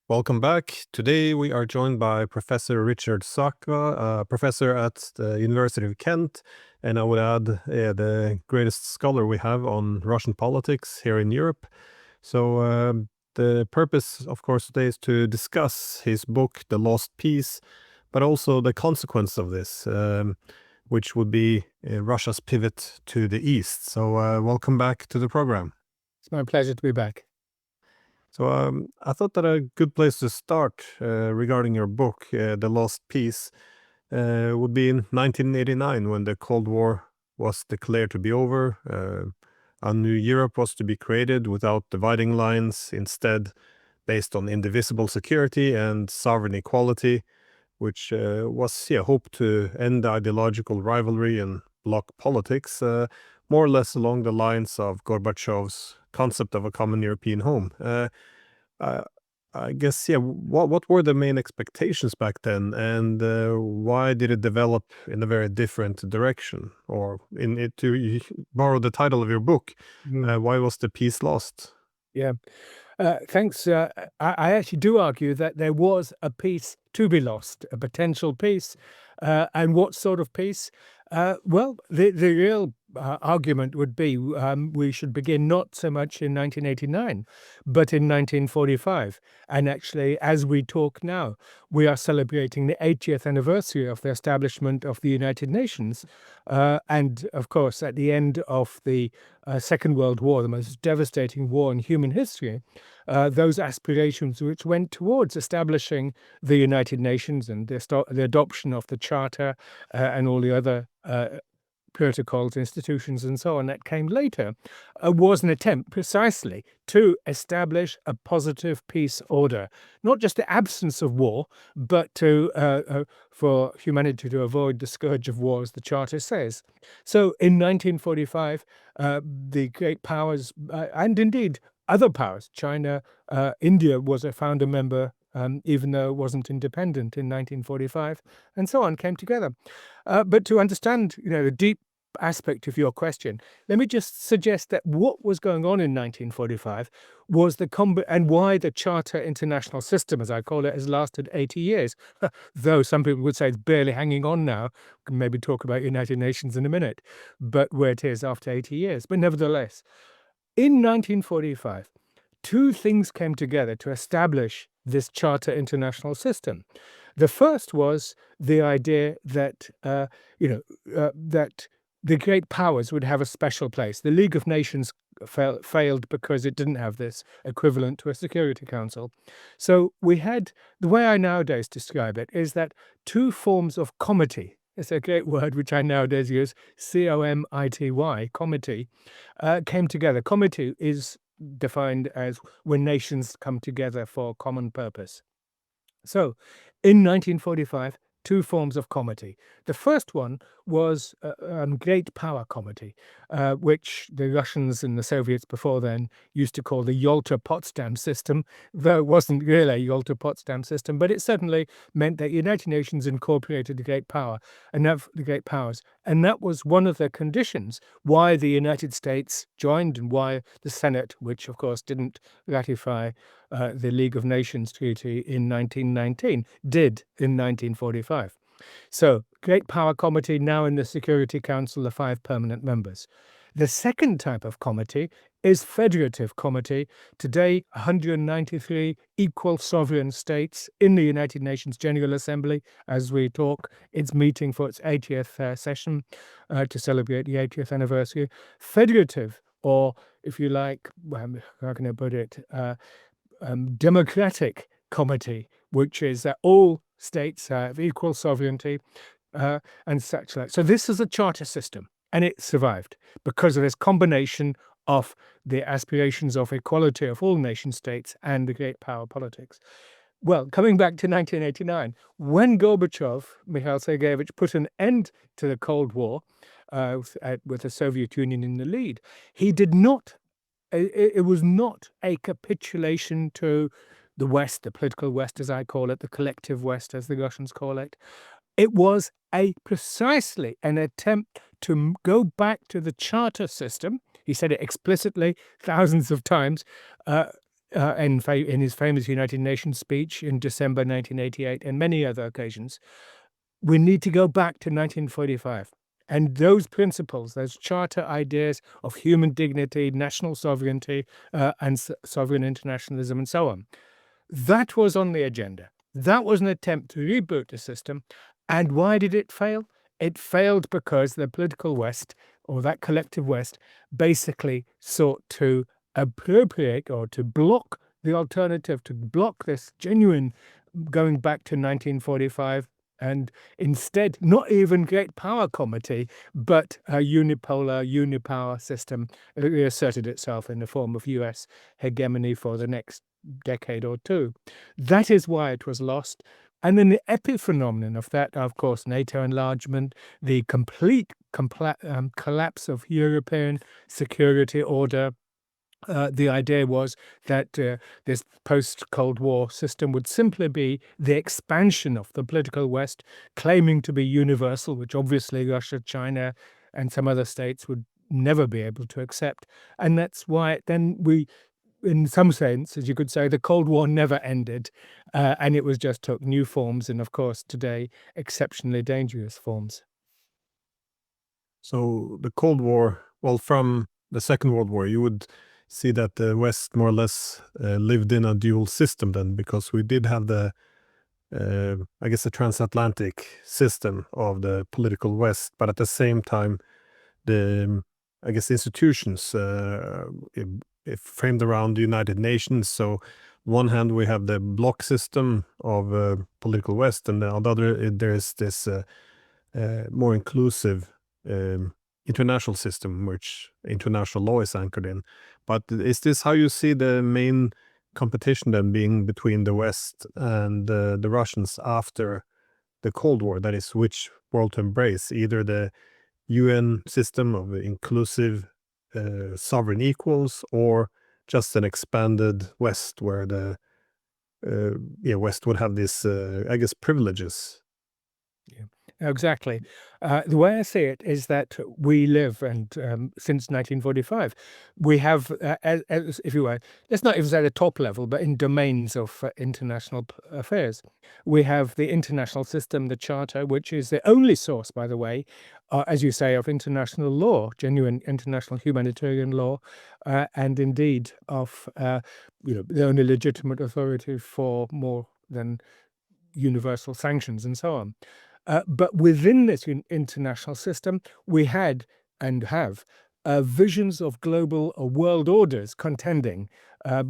Welcome back. Today we are joined by Professor Richard Sakwa, professor at the University of Kent, and I would add the greatest scholar we have on Russian politics here in Europe. So the purpose, of course, today is to discuss his book, The Lost Peace, but also the consequence of this, which would be Russia's pivot to the east. So welcome back to the program. It's my pleasure to be back. So I thought that a good place to start regarding your book, The Lost Peace, would be in 1989 when the Cold War was declared to be over. A new Europe was to be created without dividing lines, instead based on indivisible security and sovereign equality, which was hoped to end the ideological rivalry and bloc politics, more or less along the lines of Gorbachev's concept of a common European home. Uh, I guess, what were the main expectations back then, and why did it develop in a very different direction? Or to borrow the title of your book, why was the peace lost? Yeah. Thanks. I actually do argue that there was a peace to be lost, a potential peace. And what sort of peace? Well, the real argument would be we should begin not so much in 1989, but in 1945. And actually, as we talk now, we are celebrating the 80th anniversary of the establishment of the United Nations. And of course, at the end of the Second World War, the most devastating war in human history, those aspirations which went towards establishing the United Nations and the adoption of the Charter and all the other protocols, institutions, and so on that came later, was an attempt precisely to establish a positive peace order, not just the absence of war, but for humanity to avoid the scourge of war, as the Charter says. So in 1945, the great powers, and indeed other powers, China, India was a founder member, even though it wasn't independent in 1945, and so on, came together. But to understand, the deep aspect of your question, let me just suggest that what was going on in 1945 was and why the Charter International System, as I call it, has lasted 80 years. Though some people would say it's barely hanging on now. We can maybe talk about United Nations in a minute, but where it is after 80 years. But nevertheless, in 1945, two things came together to establish this Charter International System. The first was the idea that that the great powers would have a special place. The League of Nations failed because it didn't have this equivalent to a Security Council. So we had, the way I nowadays describe it is that two forms of comity. It's a great word which I nowadays use, COMITY, comity, came together. Comity is defined as when nations come together for common purpose. So in 1945, two forms of comity. The first one was Great Power Comity, which the Russians and the Soviets before then used to call the Yalta-Potsdam system, though it wasn't really a Yalta-Potsdam system, but it certainly meant that the United Nations incorporated the great power and the great powers. And that was one of the conditions why the United States joined and why the Senate, which of course didn't ratify the League of Nations Treaty in 1919, did in 1945. So, Great Power Comity, now in the Security Council, the 5 permanent members. The second type of comity is Federative Comity. Today, 193 equal sovereign states in the United Nations General Assembly. As we talk, it's meeting for its 80th session to celebrate the 80th anniversary. Federative, or if you like, how can I put it, Democratic Comity, which is that all states have equal sovereignty and such like. So this is a charter system, and it survived because of this combination of the aspirations of equality of all nation states and the great power politics. Well, coming back to 1989, when Gorbachev, Mikhail Sergeyevich, put an end to the Cold War with the Soviet Union in the lead, he did not. It was not a capitulation to the West, the political West, as I call it, the collective West, as the Russians call it. It was precisely an attempt to go back to the charter system. He said it explicitly thousands of times, in his famous United Nations speech in December 1988 and many other occasions, we need to go back to 1945. And those principles, those charter ideas of human dignity, national sovereignty, and sovereign internationalism, and so on, that was on the agenda. That was an attempt to reboot the system. And why did it fail? It failed because the political West, or that collective West, basically sought to appropriate or to block the alternative, to block this genuine going back to 1945, and instead not even great power comity, but a unipower system reasserted itself in the form of US hegemony for the next decade or two. That is why it was lost. And then the epiphenomenon of that, of course, NATO enlargement, the complete collapse of European security order. The idea was that this post-Cold War system would simply be the expansion of the political West, claiming to be universal, which obviously Russia, China, and some other states would never be able to accept. And that's why then we, in some sense, as you could say, the Cold War never ended, and it was just took new forms, and of course today exceptionally dangerous forms. So the Cold War, well, from the Second World War, you would see that the West more or less lived in a dual system then, because we did have the, I guess, the transatlantic system of the political West, but at the same time, the, I guess, institutions it framed around the United Nations. So on one hand, we have the bloc system of political West, and on the other, there is this more inclusive international system, which international law is anchored in. But is this how you see the main competition then being between the West and the Russians after the Cold War? That is, which world to embrace, either the UN system of inclusive sovereign equals, or just an expanded West where the West would have this, I guess, privileges. Exactly. The way I see it is that we live, and since 1945, we have, if you were, let's not even say the top level, but in domains of international affairs, we have the international system, the Charter, which is the only source, by the way, as you say, of international law, genuine international humanitarian law, and indeed of the only legitimate authority for more than universal sanctions and so on. But within this international system, we had and have visions of global world orders contending.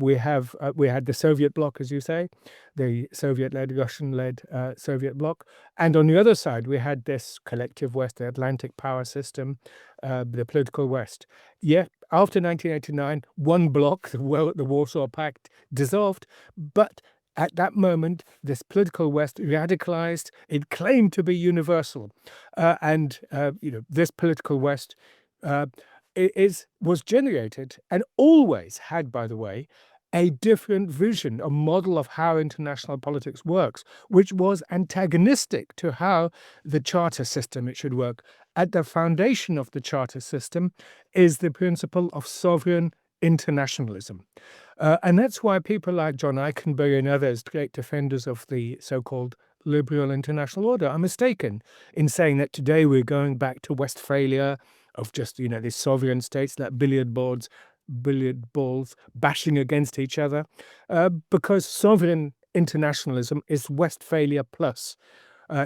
We had the Soviet bloc, as you say, the Soviet-led, Russian-led Soviet bloc. And on the other side, we had this collective West, the Atlantic power system, the political West. Yet, after 1989, one bloc, the Warsaw Pact, dissolved, but at that moment, this political West radicalized. It claimed to be universal, and this political West was generated and always had, by the way, a different vision, a model of how international politics works, which was antagonistic to how the charter system it should work. At the foundation of the charter system is the principle of sovereign internationalism. And that's why people like John Eichenberg and others, great defenders of the so-called liberal international order, are mistaken in saying that today we're going back to Westphalia of just, these sovereign states like billiard balls bashing against each other, because sovereign internationalism is Westphalia plus.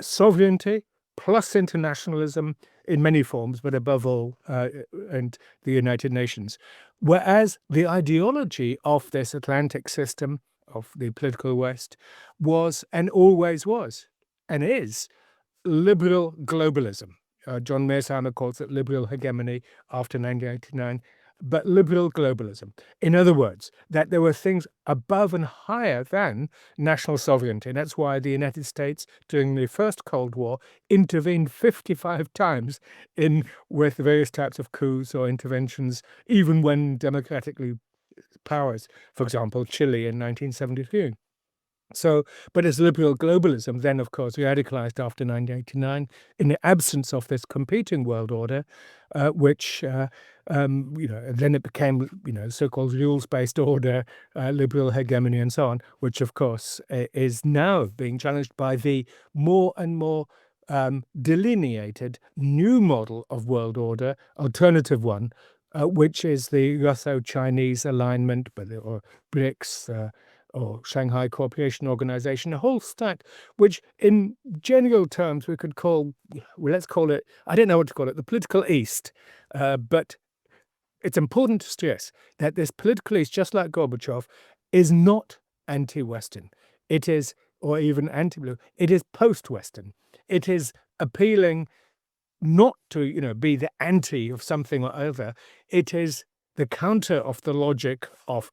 Sovereignty plus internationalism in many forms, but above all, and the United Nations. Whereas the ideology of this Atlantic system of the political West was, and always was, and is, liberal globalism. John Mearsheimer calls it liberal hegemony after 1989, but liberal globalism. In other words, that there were things above and higher than national sovereignty. And that's why the United States, during the first Cold War, intervened 55 times with various types of coups or interventions, even when democratically powers, for example, Chile in 1973. So, but as liberal globalism then, of course, radicalized after 1989 in the absence of this competing world order, which, then it became, so-called rules-based order, liberal hegemony, and so on, which, of course, is now being challenged by the more and more delineated new model of world order, alternative one, which is the Russo-Chinese alignment, or BRICS, or Shanghai Cooperation Organization, a whole stack, which in general terms we could call, well, let's call it, I don't know what to call it, the political East. But it's important to stress that this political East, just like Gorbachev, is not anti-Western. It is, or even anti-blue, it is post-Western. It is appealing not to, be the anti of something or other. It is the counter of the logic of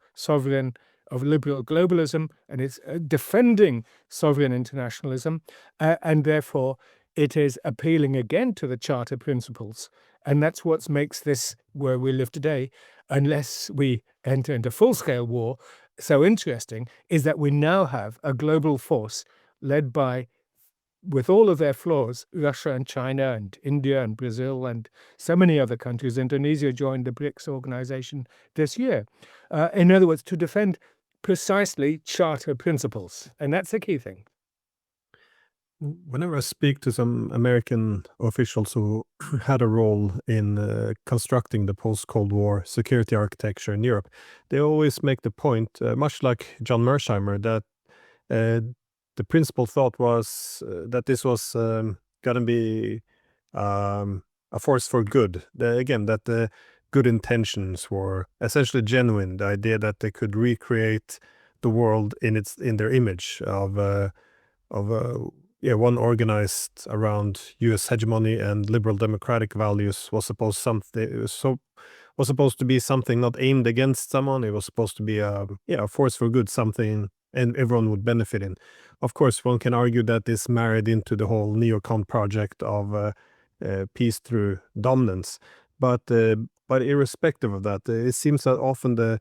liberal globalism, and it's defending sovereign internationalism, and therefore it is appealing again to the Charter principles. And that's what makes this, where we live today, unless we enter into full-scale war, so interesting, is that we now have a global force led by, with all of their flaws, Russia and China and India and Brazil and so many other countries. Indonesia joined the BRICS organization this year. In other words, to defend precisely Charter principles. And that's the key thing. Whenever I speak to some American officials who had a role in constructing the post-Cold War security architecture in Europe, they always make the point, much like John Mersheimer, that the principal thought was that this was going to be a force for good. Again, that the good intentions were essentially genuine. The idea that they could recreate the world in their image of one organized around U.S. hegemony and liberal democratic values was supposed to be something not aimed against someone. It was supposed to be a force for good, something and everyone would benefit in. Of course, one can argue that this married into the whole neocon project of peace through dominance. But irrespective of that, it seems that often the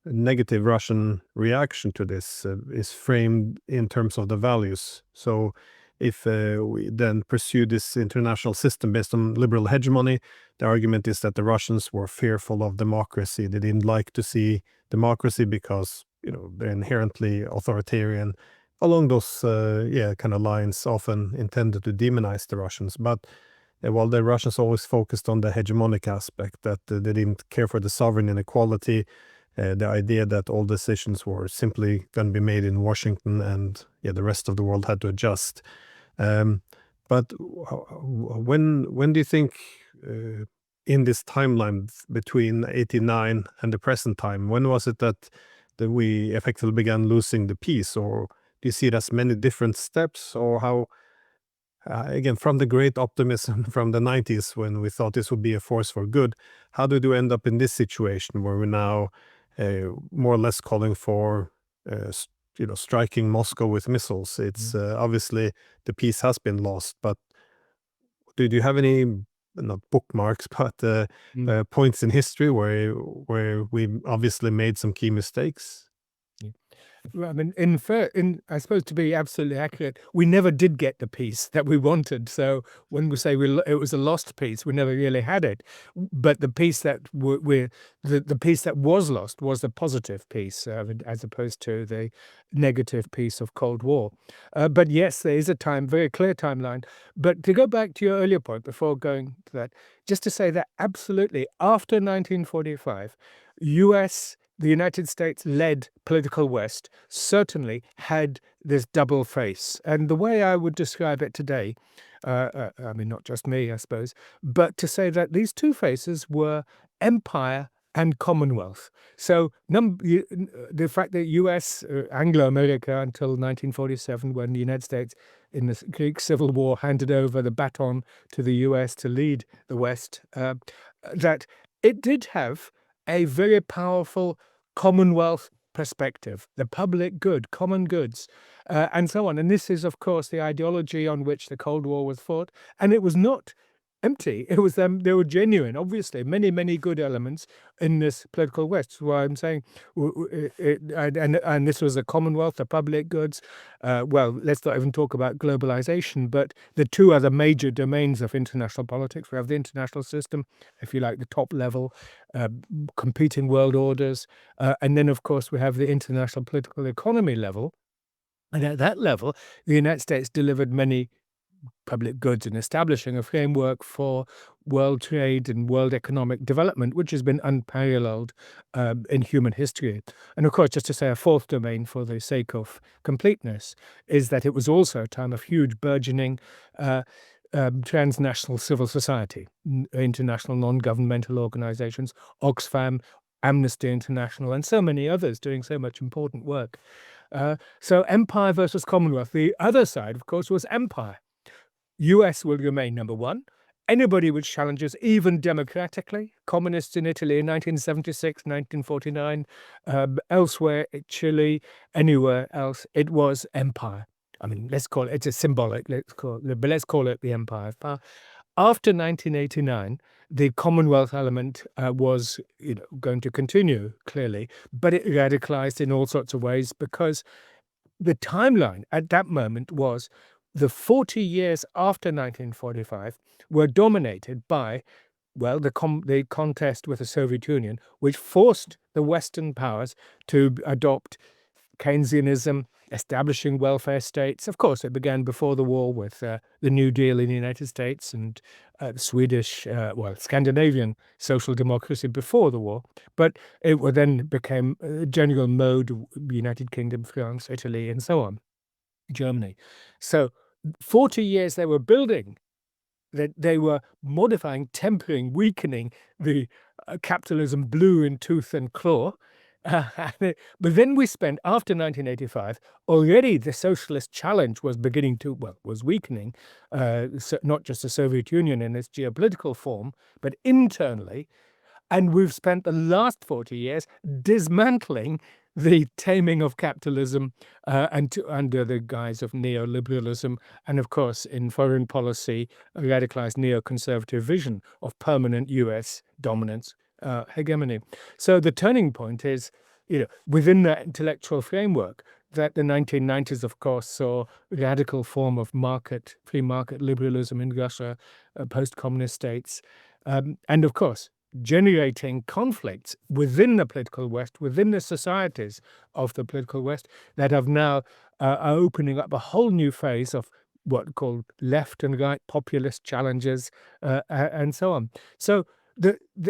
negative Russian reaction to this is framed in terms of the values. So if we then pursue this international system based on liberal hegemony, the argument is that the Russians were fearful of democracy. They didn't like to see democracy because, they're inherently authoritarian. Along those kind of lines, often intended to demonize the Russians. But while the Russians always focused on the hegemonic aspect, that they didn't care for the sovereign inequality, the idea that all decisions were simply going to be made in Washington and the rest of the world had to adjust. But when do you think, in this timeline between 89 and the present time, when was it that we effectively began losing the peace? Or do you see it as many different steps? Or how, again, from the great optimism from the 90s when we thought this would be a force for good, how did we end up in this situation where we're now more or less calling for striking Moscow with missiles? It's obviously the peace has been lost, but do you have any, not bookmarks, but points in history where we obviously made some key mistakes? Well, I mean, I suppose, to be absolutely accurate, we never did get the peace that we wanted. So when we say it was a lost peace, we never really had it. But the peace that the peace that was lost was the positive peace, as opposed to the negative peace of Cold War. But yes, there is a very clear timeline. But to go back to your earlier point before going to that, just to say that absolutely after 1945, the United States-led political West certainly had this double face. And the way I would describe it today, I mean, not just me, I suppose, but to say that these two faces were empire and Commonwealth. So the fact that U.S., Anglo-America, until 1947, when the United States in the Greek Civil War handed over the baton to the U.S. to lead the West, that it did have a very powerful Commonwealth perspective, the public good, common goods, and so on. And this is, of course, the ideology on which the Cold War was fought. And it was not empty. It was them. They were genuine, obviously. Many good elements in this political West. That's why I'm saying, and this was a commonwealth, the public goods. Well, let's not even talk about globalization, but the two other major domains of international politics. We have the international system, if you like, the top level, competing world orders, and then, of course, we have the international political economy level. And at that level, the United States delivered many public goods in establishing a framework for world trade and world economic development, which has been unparalleled in human history. And of course, just to say a fourth domain for the sake of completeness, is that it was also a time of huge burgeoning transnational civil society, international non-governmental organizations, Oxfam, Amnesty International, and so many others doing so much important work. So empire versus Commonwealth. The other side, of course, was empire. US will remain number one. Anybody which challenges, even democratically, communists in Italy in 1976, 1949, elsewhere, Chile, anywhere else, it was empire. I mean, let's call it, it's a symbolic, but let's call it the empire of power. After 1989, the Commonwealth element was going to continue, clearly, but it radicalized in all sorts of ways because the timeline at that moment was the 40 years after 1945 were dominated by, well, the contest with the Soviet Union, which forced the Western powers to adopt Keynesianism, establishing welfare states. Of course, it began before the war with the New Deal in the United States and the Swedish, Scandinavian social democracy before the war. But it then became a general mode, United Kingdom, France, Italy, and so on, Germany. So 40 years they were building, that they were modifying, tempering, weakening the capitalism blue in tooth and claw. But then we spent, after 1985, already the socialist challenge was beginning to, was weakening, so not just the Soviet Union in its geopolitical form, but internally. And we've spent the last 40 years dismantling the taming of capitalism under the guise of neoliberalism, and of course, in foreign policy, a radicalized neoconservative vision of permanent US dominance, hegemony. So the turning point is, within that intellectual framework, that the 1990s, of course, saw a radical form of free market liberalism in Russia, post-communist states, and of course, generating conflicts within the political West, within the societies of the political West, that have now are opening up a whole new phase of what are called left and right populist challenges, and so on. So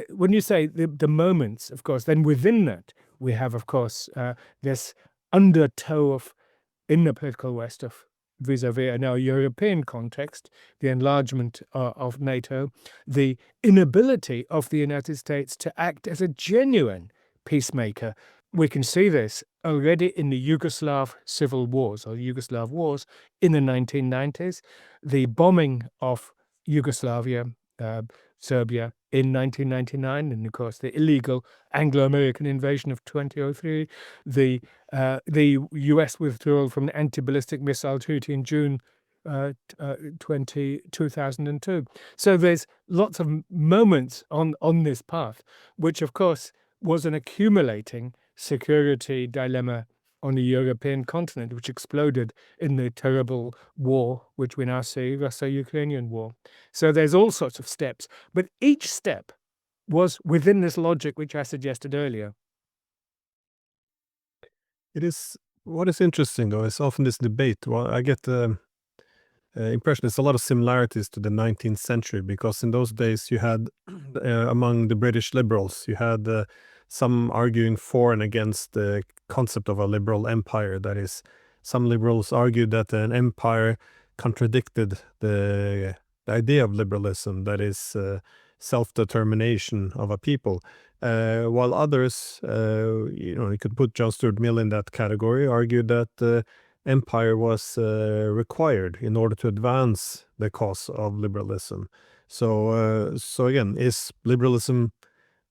when you say the moments, of course, then within that we have, of course, this undertow of, in the political West, of vis-a-vis now European context, the enlargement of NATO, the inability of the United States to act as a genuine peacemaker. We can see this already in the Yugoslav civil wars, or Yugoslav wars in the 1990s, the bombing of Yugoslavia, Serbia in 1999, and of course the illegal Anglo-American invasion of 2003, the US withdrawal from the anti-ballistic missile treaty in June 2002. So there's lots of moments on this path, which of course was an accumulating security dilemma on the European continent, which exploded in the terrible war, which we now see, Russia-Ukrainian war. So there's all sorts of steps, but each step was within this logic which I suggested earlier. It is, what is interesting though is often this debate. Well, I get the impression there's a lot of similarities to the 19th century, because in those days you had among the British liberals, you had some arguing for and against the concept of a liberal empire. That is, some liberals argued that an empire contradicted the idea of liberalism, that is, self-determination of a people. While others, you could put John Stuart Mill in that category, argued that empire was required in order to advance the cause of liberalism. So again, is liberalism,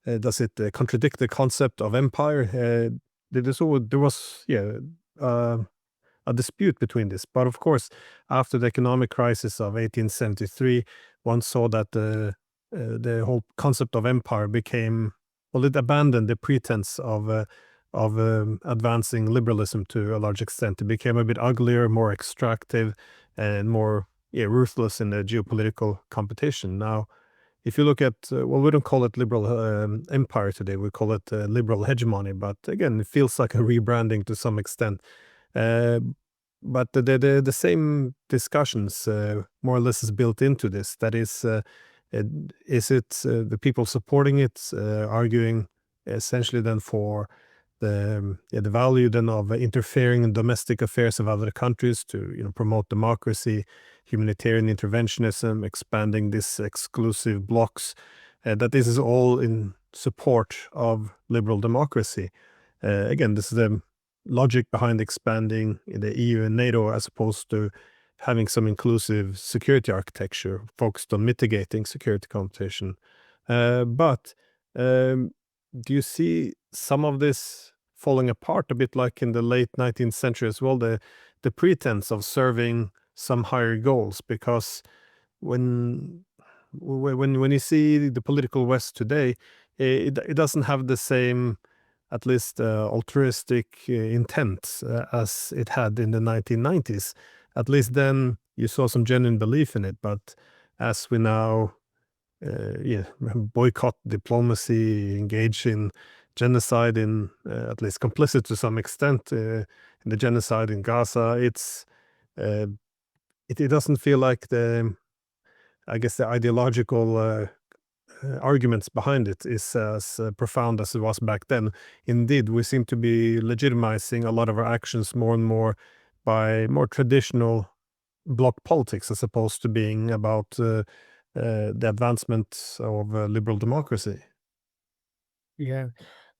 does it contradict the concept of empire? There was a dispute between this. But of course, after the economic crisis of 1873, one saw that the whole concept of empire became, well, it abandoned the pretense of advancing liberalism to a large extent. It became a bit uglier, more extractive, and more ruthless in the geopolitical competition. Now, if you look at, well, we don't call it liberal empire today, we call it liberal hegemony, but again, it feels like a rebranding to some extent. But the same discussions more or less is built into this. That is it the people supporting it arguing essentially then for the value then of interfering in domestic affairs of other countries to promote democracy, humanitarian interventionism, expanding these exclusive blocks, that this is all in support of liberal democracy. Again, this is the logic behind expanding the EU and NATO as opposed to having some inclusive security architecture focused on mitigating security competition. But do you see some of this falling apart a bit like in the late 19th century as well, the pretense of serving some higher goals? Because when you see the political West today, it doesn't have the same, at least altruistic intent as it had in the 1990s. At least then you saw some genuine belief in it. But as we now boycott diplomacy, engage in genocide, in at least complicit to some extent in the genocide in Gaza, it doesn't feel like the ideological arguments behind it is as profound as it was back then. Indeed, we seem to be legitimizing a lot of our actions more and more by more traditional bloc politics as opposed to being about the advancement of liberal democracy. Yeah.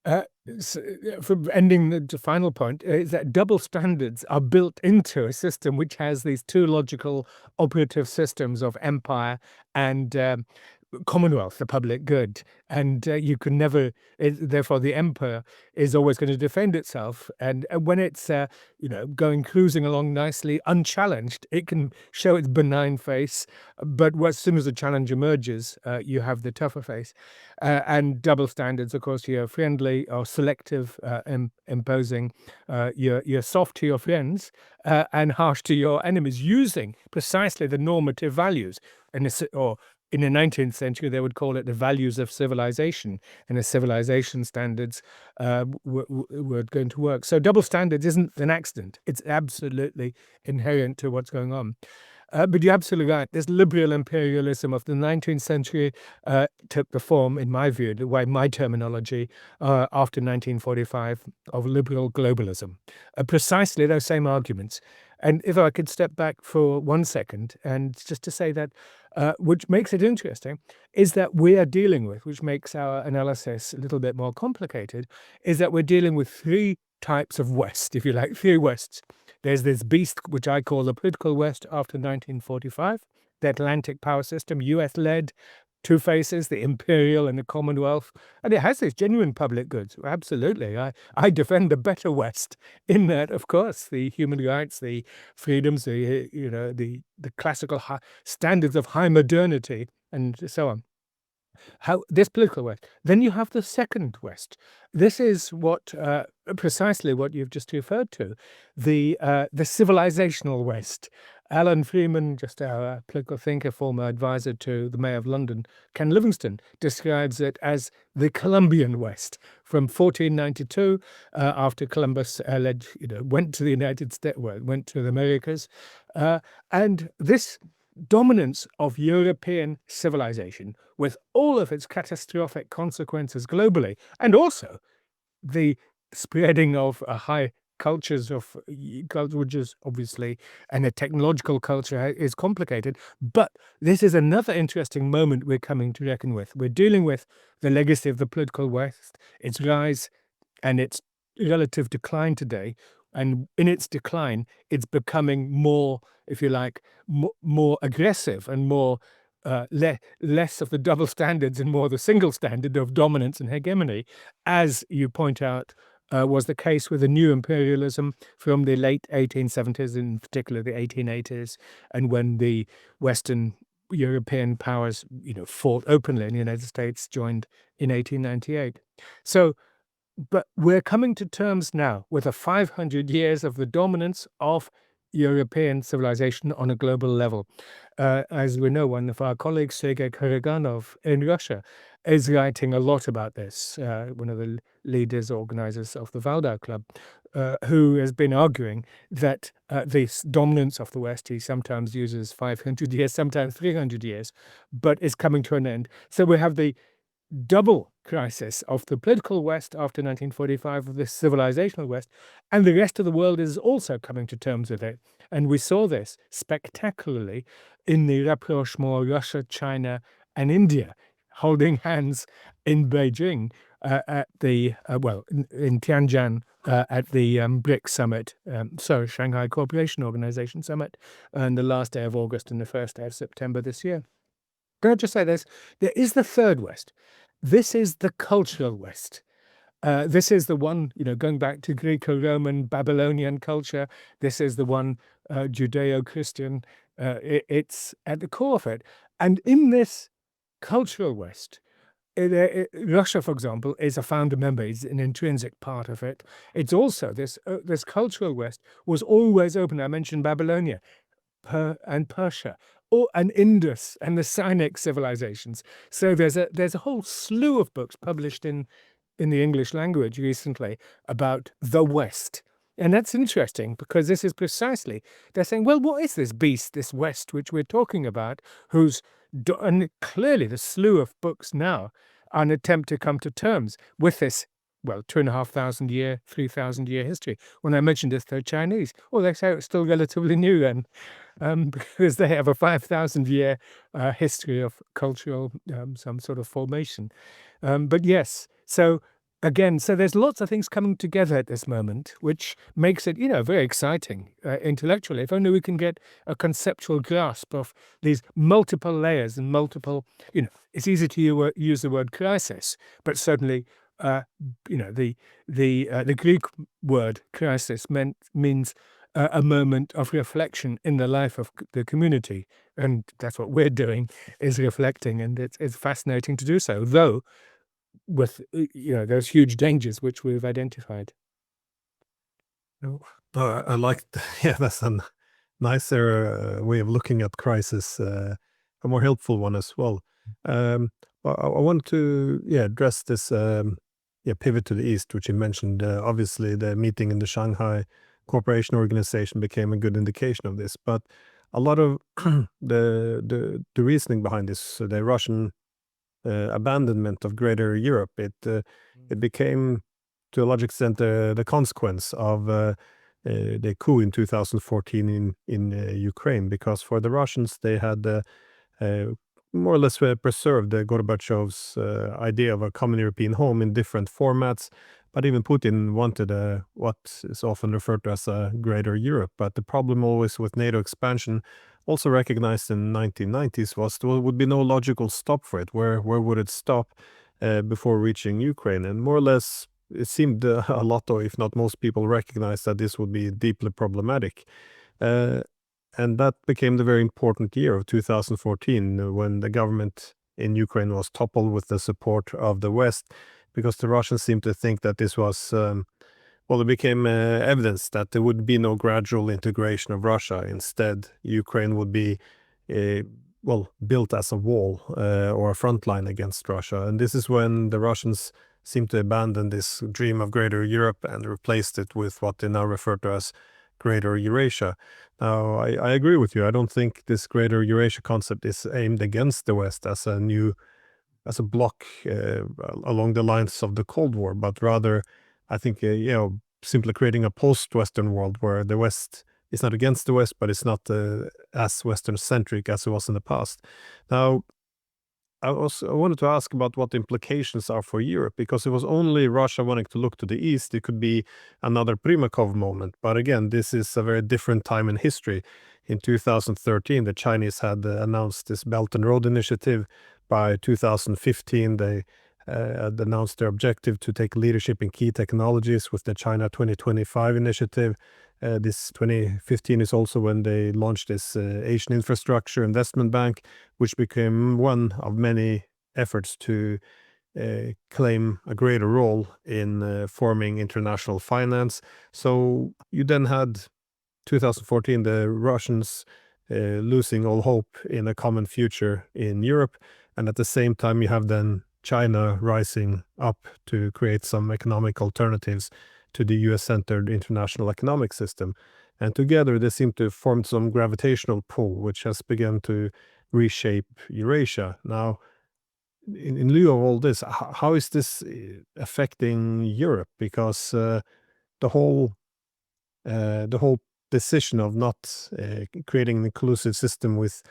For ending the final point, is that double standards are built into a system which has these two logical operative systems of empire and Commonwealth, the public good. And you can never, therefore, the emperor is always going to defend itself. And when it's, going cruising along nicely, unchallenged, it can show its benign face. But as soon as a challenge emerges, you have the tougher face. And double standards, of course, you're friendly or selective, imposing. You're soft to your friends and harsh to your enemies, using precisely the normative values. Or in the 19th century, they would call it the values of civilization, and the civilization standards were going to work. So double standards isn't an accident. It's absolutely inherent to what's going on. But you're absolutely right. This liberal imperialism of the 19th century took the form, in my view, the way my terminology, after 1945, of liberal globalism. Precisely those same arguments. And if I could step back for 1 second, and just to say that, which makes it interesting, is that we are dealing with, which makes our analysis a little bit more complicated, is that we're dealing with three types of West, if you like, three Wests. There's this beast, which I call the political West after 1945, the Atlantic power system, US-led, two faces, the imperial and the Commonwealth, and it has these genuine public goods. Absolutely, I defend the better West in that, of course, the human rights, the freedoms, the classical standards of high modernity, and so on. How this political West. Then you have the second West. This is what precisely what you've just referred to, the civilizational West. Alan Freeman, just our political thinker, former advisor to the Mayor of London, Ken Livingstone, describes it as the Columbian West from 1492, after Columbus went to the United States, went to the Americas, and this dominance of European civilization, with all of its catastrophic consequences globally, and also the spreading of high cultures of cultures, obviously, and the technological culture is complicated. But this is another interesting moment we're coming to reckon with. We're dealing with the legacy of the political West, its rise and its relative decline today. And in its decline, it's becoming more, if you like, more aggressive and more less of the double standards and more the single standard of dominance and hegemony, as you point out was the case with the new imperialism from the late 1870s, in particular the 1880s, and when the Western European powers, fought openly, and the United States joined in 1898. So, but we're coming to terms now with 500 years of the dominance of European civilization on a global level. As we know, one of our colleagues, Sergei Karaganov in Russia, is writing a lot about this, one of the leaders, organizers of the Valdau Club, who has been arguing that this dominance of the West, he sometimes uses 500 years, sometimes 300 years, but is coming to an end. So we have the double crisis of the political West after 1945, of the civilizational West, and the rest of the world is also coming to terms with it. And we saw this spectacularly in the rapprochement of Russia, China, and India holding hands in Beijing at the, in Tianjin at the BRICS summit, Shanghai Cooperation Organization summit, on the last day of August and the first day of September this year. Can I just say this? There is the third West. This is the cultural West. This is the one, going back to Greco-Roman, Babylonian culture. This is the one Judeo-Christian. It's at the core of it. And in this cultural West, Russia, for example, is a founder member, is an intrinsic part of it. It's also this cultural West was always open. I mentioned Babylonia and Persia, and Indus and the Sinaic civilizations. So there's a whole slew of books published in the English language recently about the West. And that's interesting because this is precisely, they're saying, well, what is this beast, this West, which we're talking about, and clearly the slew of books now are an attempt to come to terms with this, 2,500 year, 3,000 year history. When I mentioned this, they're Chinese. Well, they say it's still relatively new then, because they have a 5,000 year history of cultural, some sort of formation. But yes, so again, so there's lots of things coming together at this moment, which makes it, very exciting intellectually. If only we can get a conceptual grasp of these multiple layers and multiple, it's easy to use the word crisis, but certainly, the Greek word crisis means a moment of reflection in the life of the community, and that's what we're doing, is reflecting, and it's fascinating to do so, though with those huge dangers which we've identified. I like yeah, that's a nicer way of looking at crisis, a more helpful one as well. I want to address this pivot to the east, which you mentioned. Obviously, the meeting in the Shanghai Cooperation Organization became a good indication of this. But a lot of the reasoning behind this, the Russian abandonment of Greater Europe, it became to a large extent the consequence of the coup in 2014 in Ukraine, because for the Russians they had more or less preserved Gorbachev's idea of a common European home in different formats. But even Putin wanted what is often referred to as a Greater Europe. But the problem always with NATO expansion, also recognized in the 1990s, was there would be no logical stop for it. Where would it stop before reaching Ukraine? And more or less, it seemed a lot, or if not most people, recognized that this would be deeply problematic. And that became the very important year of 2014, when the government in Ukraine was toppled with the support of the West, because the Russians seemed to think that this was, it became evidence that there would be no gradual integration of Russia. Instead, Ukraine would be, built as a wall or a front line against Russia. And this is when the Russians seemed to abandon this dream of Greater Europe and replaced it with what they now refer to as Greater Eurasia. Now, I agree with you. I don't think this Greater Eurasia concept is aimed against the West as a block along the lines of the Cold War, but rather, I think, simply creating a post-Western world where the West is not against the West, but it's not as Western-centric as it was in the past. Now, I wanted to ask about what the implications are for Europe, because it was only Russia wanting to look to the east. It could be another Primakov moment. But again, this is a very different time in history. In 2013, the Chinese had announced this Belt and Road Initiative. By 2015, they had announced their objective to take leadership in key technologies with the China 2025 initiative. This 2015 is also when they launched this Asian Infrastructure Investment Bank, which became one of many efforts to claim a greater role in forming international finance. So you then had 2014, the Russians losing all hope in a common future in Europe. And at the same time, you have then China rising up to create some economic alternatives to the US-centered international economic system. And together, they seem to form some gravitational pull, which has begun to reshape Eurasia. Now, in lieu of all this, how is this affecting Europe? Because the whole decision of not creating an inclusive system with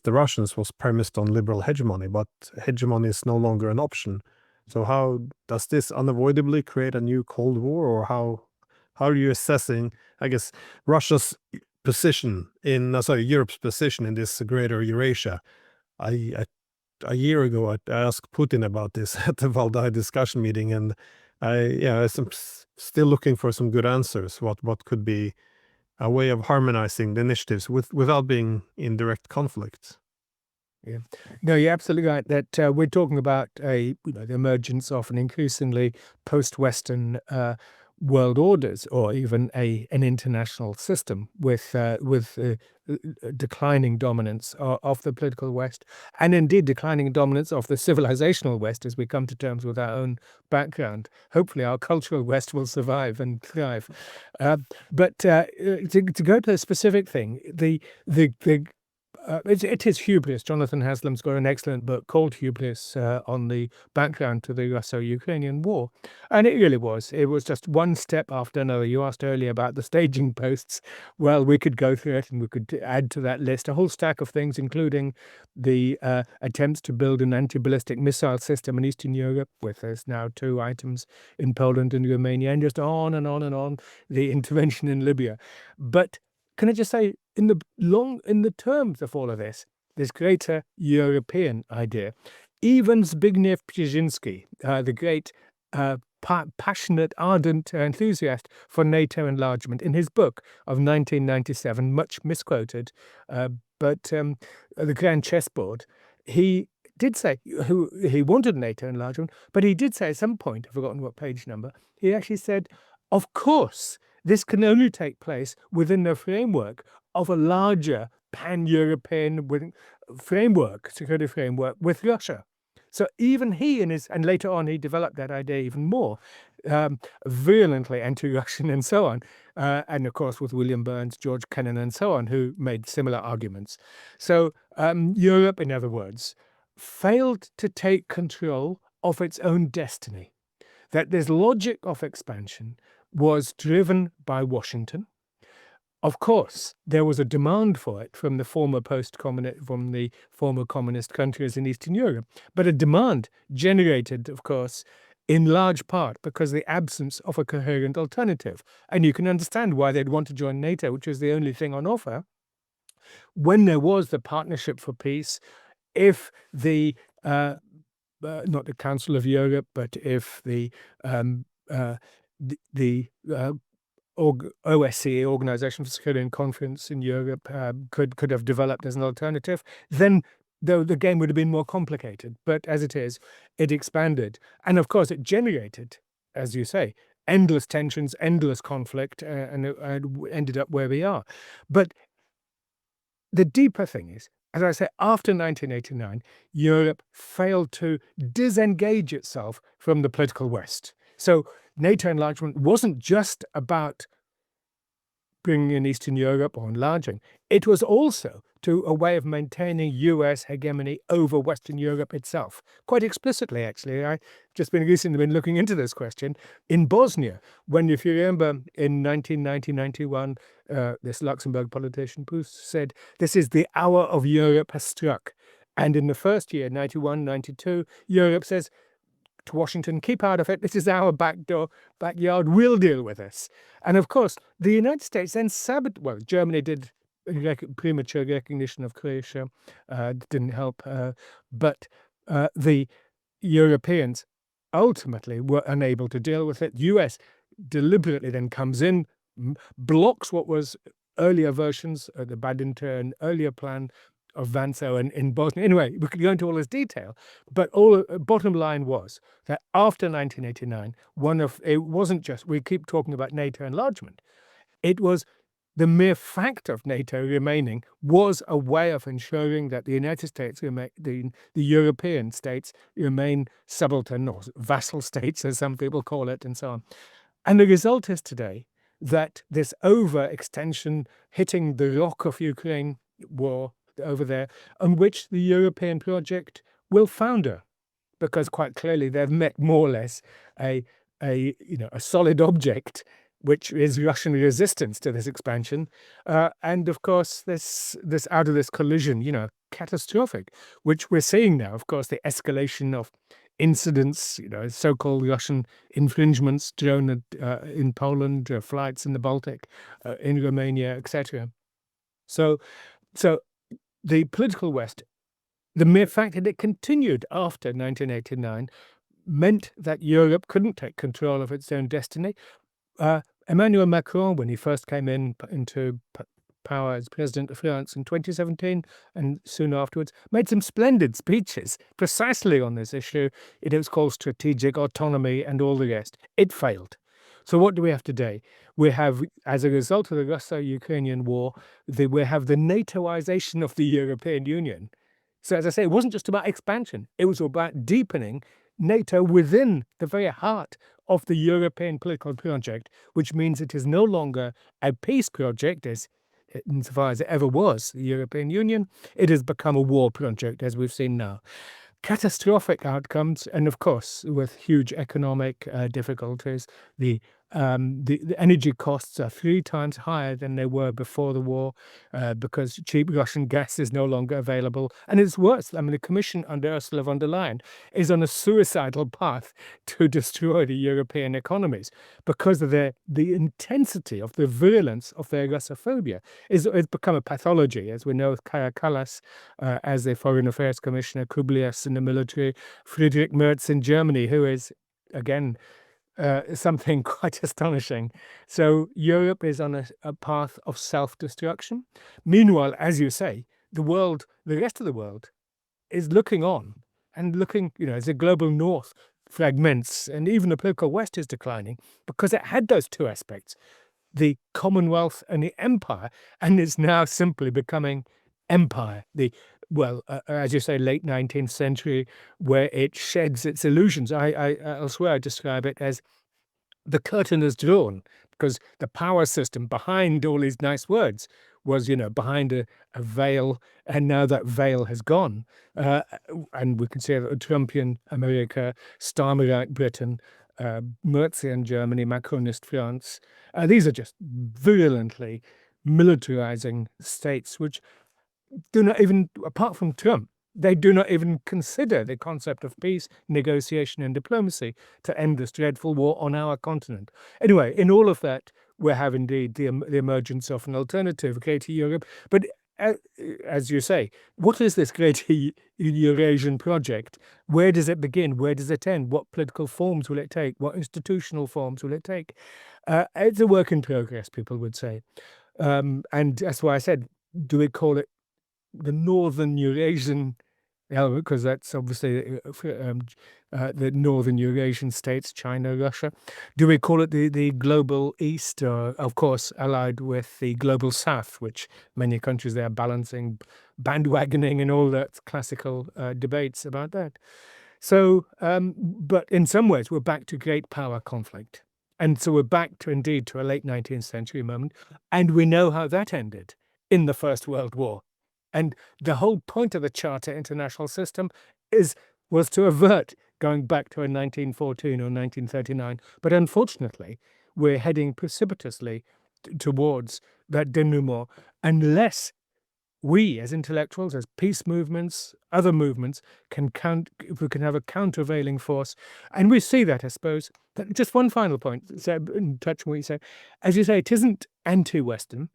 the Russians was premised on liberal hegemony, but hegemony is no longer an option. So how does this unavoidably create a new Cold War, or how are you assessing, I guess, Russia's position in Europe's position in this greater Eurasia? A year ago, I asked Putin about this at the Valdai discussion meeting, and I'm still looking for some good answers. What could be a way of harmonizing the initiatives without being in direct conflict? Yeah. No, you're absolutely right that we're talking about the emergence of an increasingly post-Western world orders, or even an international system with declining dominance of the political West, and indeed declining dominance of the civilizational West as we come to terms with our own background. Hopefully, our cultural West will survive and thrive. But to go to a specific thing, it is hubris. Jonathan Haslam's got an excellent book called Hubris on the background to the Russo-Ukrainian War. And it really was. It was just one step after another. You asked earlier about the staging posts. Well, we could go through it and we could add to that list a whole stack of things, including the attempts to build an anti-ballistic missile system in Eastern Europe, with there's now 2 items in Poland and Romania, and just on and on and on, the intervention in Libya. But can I just say, in the terms of all of this greater European idea, even Zbigniew Brzezinski, the great passionate, ardent enthusiast for NATO enlargement, in his book of 1997, much misquoted, but The Grand Chessboard, he did say he wanted NATO enlargement, but he did say at some point, I've forgotten what page number, he actually said, of course, this can only take place within the framework of a larger pan-European security framework with Russia. So even he and later on he developed that idea even more, virulently anti-Russian and so on, and of course with William Burns, George Kennan and so on, who made similar arguments. So Europe, in other words, failed to take control of its own destiny. That this logic of expansion was driven by Washington. Of course, there was a demand for it from the former communist countries in Eastern Europe, but a demand generated, of course, in large part because of the absence of a coherent alternative. And you can understand why they'd want to join NATO, which was the only thing on offer, when there was the Partnership for Peace, if the not the Council of Europe, but if the OSCE, Organization for Security and Conference in Europe, could have developed as an alternative, then the game would have been more complicated. But as it is, it expanded. And of course, it generated, as you say, endless tensions, endless conflict, and it ended up where we are. But the deeper thing is, as I say, after 1989, Europe failed to disengage itself from the political West. So NATO enlargement wasn't just about bringing in Eastern Europe or enlarging. It was also a way of maintaining US hegemony over Western Europe itself. Quite explicitly, actually. I've just recently been looking into this question. In Bosnia, when, if you remember, in 1990-91, this Luxembourg politician said, "This is the hour of Europe has struck." And in the first year, 91-92, Europe says to Washington, "Keep out of it. This is our backyard. We'll deal with this." And of course, the United States then Germany did premature recognition of Croatia, didn't help. But the Europeans ultimately were unable to deal with it. US deliberately then comes in, blocks what was earlier versions of the Badinter and earlier plan of Vanso and in Bosnia. Anyway, we could go into all this detail, but bottom line was that after 1989, it wasn't just, we keep talking about NATO enlargement, it was the mere fact of NATO remaining was a way of ensuring that the United States, the European states, remain subaltern or vassal states, as some people call it, and so on. And the result is today that this overextension hitting the rock of Ukraine war over there, on which the European project will founder, because quite clearly they've met more or less a solid object, which is Russian resistance to this expansion, and of course this out of this collision, catastrophic, which we're seeing now. Of course, the escalation of incidents, so-called Russian infringements, drone in Poland, flights in the Baltic, in Romania, etc. So the political West, the mere fact that it continued after 1989, meant that Europe couldn't take control of its own destiny. Emmanuel Macron, when he first came into power as president of France in 2017 and soon afterwards, made some splendid speeches precisely on this issue. It was called strategic autonomy and all the rest. It failed. So what do we have today? We have, as a result of the Russo-Ukrainian war, we have the NATOization of the European Union. So as I say, it wasn't just about expansion. It was about deepening NATO within the very heart of the European political project, which means it is no longer a peace project, insofar as it ever was, the European Union. It has become a war project, as we've seen now. Catastrophic outcomes, and of course, with huge economic difficulties. The energy costs are 3 times higher than they were before the war, because cheap Russian gas is no longer available. And it's worse. I mean, the Commission under Ursula von der Leyen is on a suicidal path to destroy the European economies because of the intensity of the virulence of their Russophobia. It's become a pathology, as we know, with Kaja Kallas as the Foreign Affairs Commissioner, Kublias in the military, Friedrich Merz in Germany, who is, again, something quite astonishing. So Europe is on a path of self-destruction. Meanwhile, as you say, the rest of the world is looking on and looking, as the global north fragments and even the political west is declining because it had those two aspects, the Commonwealth and the empire, and is now simply becoming empire. As you say, late 19th century, where it sheds its illusions. Elsewhere I describe it as the curtain is drawn, because the power system behind all these nice words was, behind a veil, and now that veil has gone. And we can see that Trumpian America, Starmerite Britain, Merzian Germany, Macronist France, these are just virulently militarizing states, which do not even, apart from Trump, they do not even consider the concept of peace, negotiation, and diplomacy to end this dreadful war on our continent. Anyway, in all of that, we have indeed the emergence of an alternative, greater Europe. But as you say, what is this greater Eurasian project? Where does it begin? Where does it end? What political forms will it take? What institutional forms will it take? It's a work in progress, people would say. And that's why I said, do we call it the Northern Eurasian element, because that's obviously the Northern Eurasian states, China, Russia. Do we call it the Global East, of course, allied with the Global South, which many countries there are balancing, bandwagoning, and all that classical debates about that. So, but in some ways, we're back to great power conflict. And so we're back to a late 19th century moment. And we know how that ended in the First World War. And the whole point of the Charter International System was to avert going back to a 1914 or 1939. But unfortunately, we're heading precipitously towards that denouement unless we, as intellectuals, as peace movements, other movements, if we can have a countervailing force. And we see that, I suppose. Just one final point, in touch on what you say. As you say, it isn't anti-Western.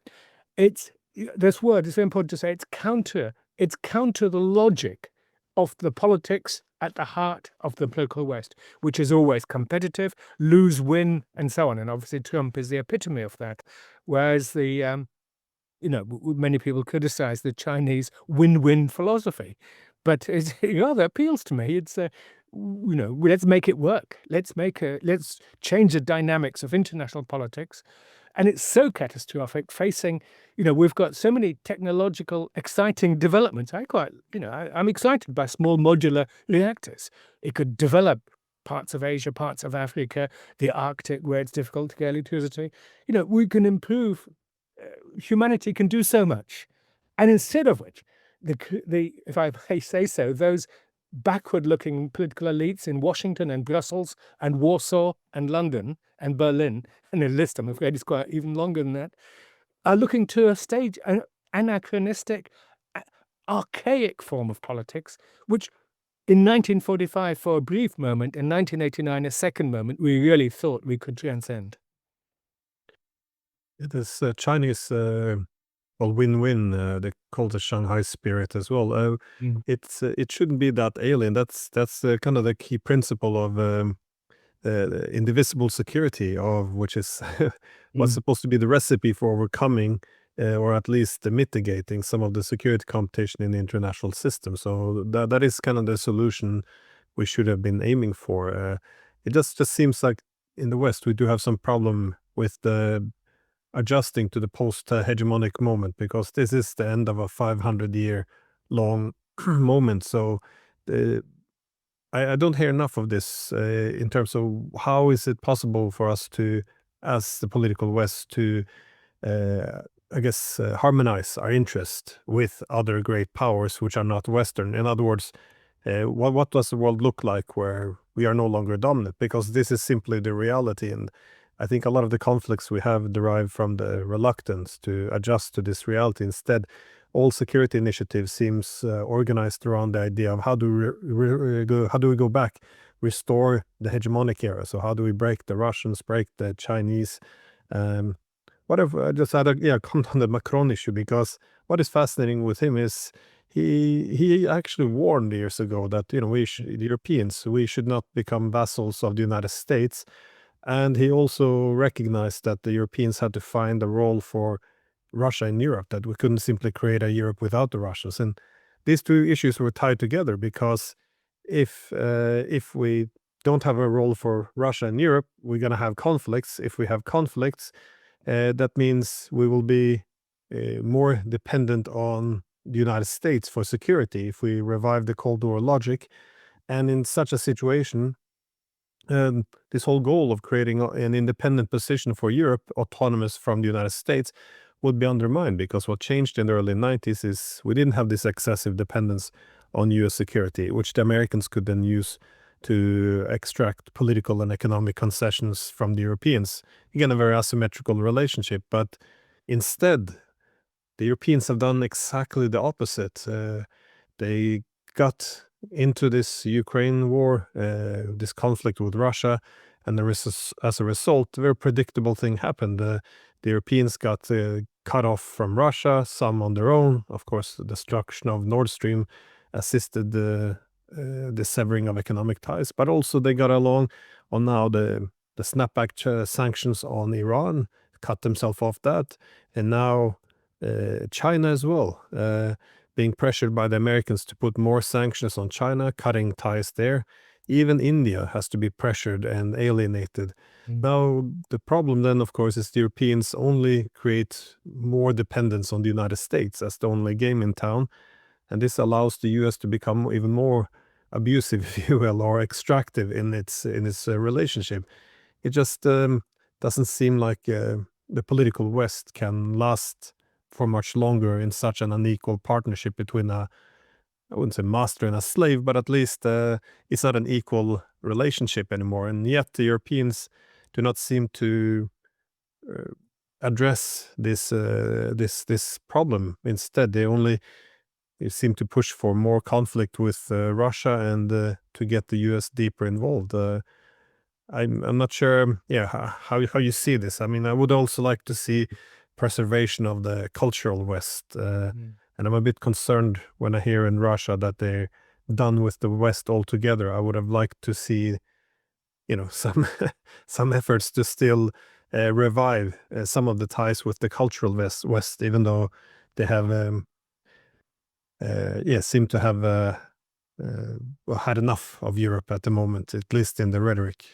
This word is very important to say. It's counter the logic of the politics at the heart of the political West, which is always competitive, lose, win, and so on. And obviously, Trump is the epitome of that. Whereas many people criticize the Chinese win-win philosophy, but it rather appeals to me. It's let's make it work. Let's change the dynamics of international politics. And it's so catastrophic facing, we've got so many technological, exciting developments. I'm excited by small modular reactors. It could develop parts of Asia, parts of Africa, the Arctic, where it's difficult to get electricity. We can improve. Humanity can do so much. And instead of which, if I may say so, those backward-looking political elites in Washington and Brussels and Warsaw and London and Berlin, and the list, I'm afraid, is quite even longer than that, are looking to stage an anachronistic, archaic form of politics, which in 1945, for a brief moment, in 1989, a second moment, we really thought we could transcend. It is Chinese win-win. They call the Shanghai spirit as well. It shouldn't be that alien. That's kind of the key principle of indivisible security, of which is what's supposed to be the recipe for overcoming or at least mitigating some of the security competition in the international system. So that is kind of the solution we should have been aiming for. It just seems like in the West we do have some problem with the adjusting to the post-hegemonic moment, because this is the end of a 500-year long moment. So I don't hear enough of this in terms of how is it possible for us to, as the political West, to harmonize our interest with other great powers which are not Western. In other words, what does the world look like where we are no longer dominant? Because this is simply the reality, and I think a lot of the conflicts we have derive from the reluctance to adjust to this reality. Instead, all security initiatives seems organized around the idea of how do we go back, restore the hegemonic era. So how do we break the Russians, break the Chinese, whatever. I just had a comment on the Macron issue, because what is fascinating with him is he actually warned years ago that the Europeans, we should not become vassals of the United States. And he also recognized that the Europeans had to find a role for Russia in Europe, that we couldn't simply create a Europe without the Russians. And these two issues were tied together, because if we don't have a role for Russia in Europe, we're going to have conflicts. If we have conflicts, that means we will be more dependent on the United States for security if we revive the Cold War logic. And in such a situation, this whole goal of creating an independent position for Europe, autonomous from the United States, would be undermined, because what changed in the early 90s is we didn't have this excessive dependence on US security, which the Americans could then use to extract political and economic concessions from the Europeans. Again, a very asymmetrical relationship, but instead, the Europeans have done exactly the opposite. They got into this Ukraine war, this conflict with Russia, and as a result, a very predictable thing happened. The Europeans got cut off from Russia, some on their own. Of course, the destruction of Nord Stream assisted the severing of economic ties, but also they got along on now the snapback sanctions on Iran, cut themselves off that, and now China as well, being pressured by the Americans to put more sanctions on China, cutting ties there. Even India has to be pressured and alienated. Now, the problem then, of course, is the Europeans only create more dependence on the United States as the only game in town. And this allows the US to become even more abusive, if you will, or extractive in its relationship. It just doesn't seem like the political West can last for much longer in such an unequal partnership between I wouldn't say master and a slave, but at least it's not an equal relationship anymore. And yet the Europeans do not seem to address this problem. Instead, they seem to push for more conflict with Russia and to get the US deeper involved. I'm not sure, how you see this. I mean, I would also like to see preservation of the cultural West, and I'm a bit concerned when I hear in Russia that they're done with the West altogether. I would have liked to see, some some efforts to still revive some of the ties with the cultural West, even though they have, seem to have had enough of Europe at the moment, at least in the rhetoric.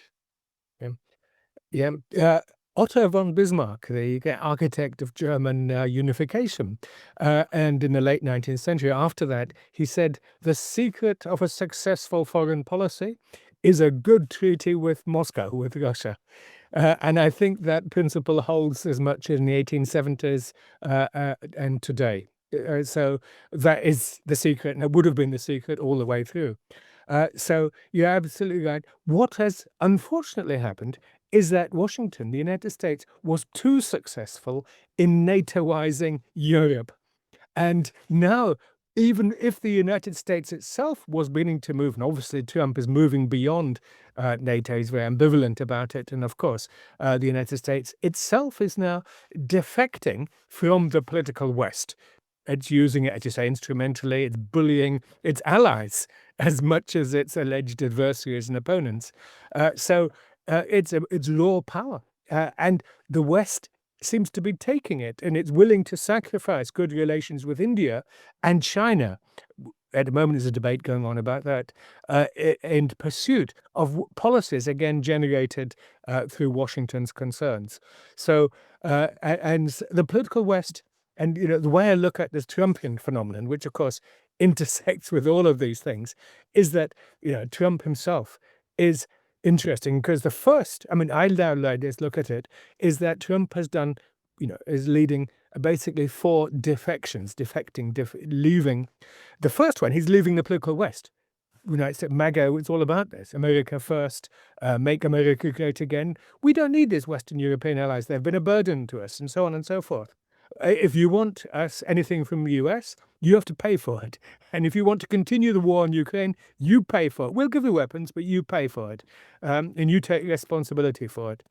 Yeah. Otto von Bismarck, the architect of German unification, and in the late 19th century, after that, he said, the secret of a successful foreign policy is a good treaty with Moscow, with Russia. And I think that principle holds as much in the 1870s and today. So that is the secret, and it would have been the secret all the way through. So you're absolutely right. What has unfortunately happened is that Washington, the United States, was too successful in NATOizing Europe. And now, even if the United States itself was beginning to move, and obviously Trump is moving beyond NATO, he's very ambivalent about it. And of course, the United States itself is now defecting from the political West. It's using it, as you say, instrumentally. It's bullying its allies as much as its alleged adversaries and opponents. So it's raw power. And the West seems to be taking it, and it's willing to sacrifice good relations with India and China. At the moment, there's a debate going on about that in pursuit of policies, again, generated through Washington's concerns. So, and the political West, and the way I look at this Trumpian phenomenon, which of course intersects with all of these things, is that Trump himself is interesting, because the first, I now like this look at it, is that Trump has done, is leading basically 4 defections, leaving. The first one, he's leaving the political West. It's MAGA, it's all about this. America first, make America great again. We don't need these Western European allies. They've been a burden to us, and so on and so forth. If you want us anything from the US, you have to pay for it. And if you want to continue the war in Ukraine, you pay for it. We'll give you weapons, but you pay for it. And you take responsibility for it.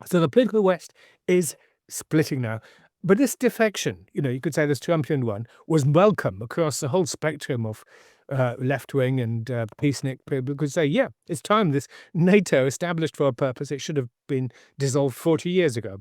So the political West is splitting now. But this defection, you could say this Trumpian one, was welcome across the whole spectrum of left-wing and peacenik people could say, yeah, it's time. This NATO established for a purpose. It should have been dissolved 40 years ago.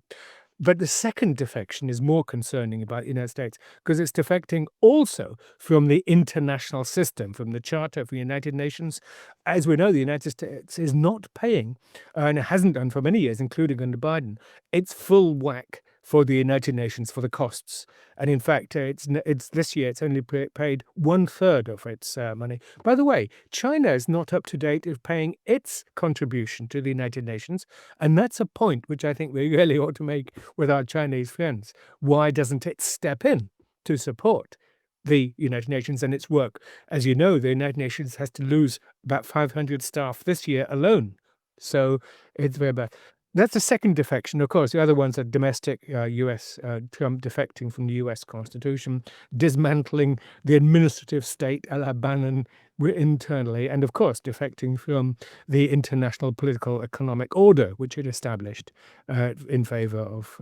But the second defection is more concerning about the United States, because it's defecting also from the international system, from the Charter of the United Nations. As we know, the United States is not paying, and it hasn't done for many years, including under Biden, its full whack for the United Nations for the costs. And in fact, it's this year, it's only paid 1/3 of its money. By the way, China is not up to date of paying its contribution to the United Nations. And that's a point which I think we really ought to make with our Chinese friends. Why doesn't it step in to support the United Nations and its work? As you know, the United Nations has to lose about 500 staff this year alone. So it's very bad. That's the second defection. Of course, the other ones are domestic, US, Trump defecting from the US Constitution, dismantling the administrative state a la Bannon internally, and of course, defecting from the international political economic order, which it established in favor of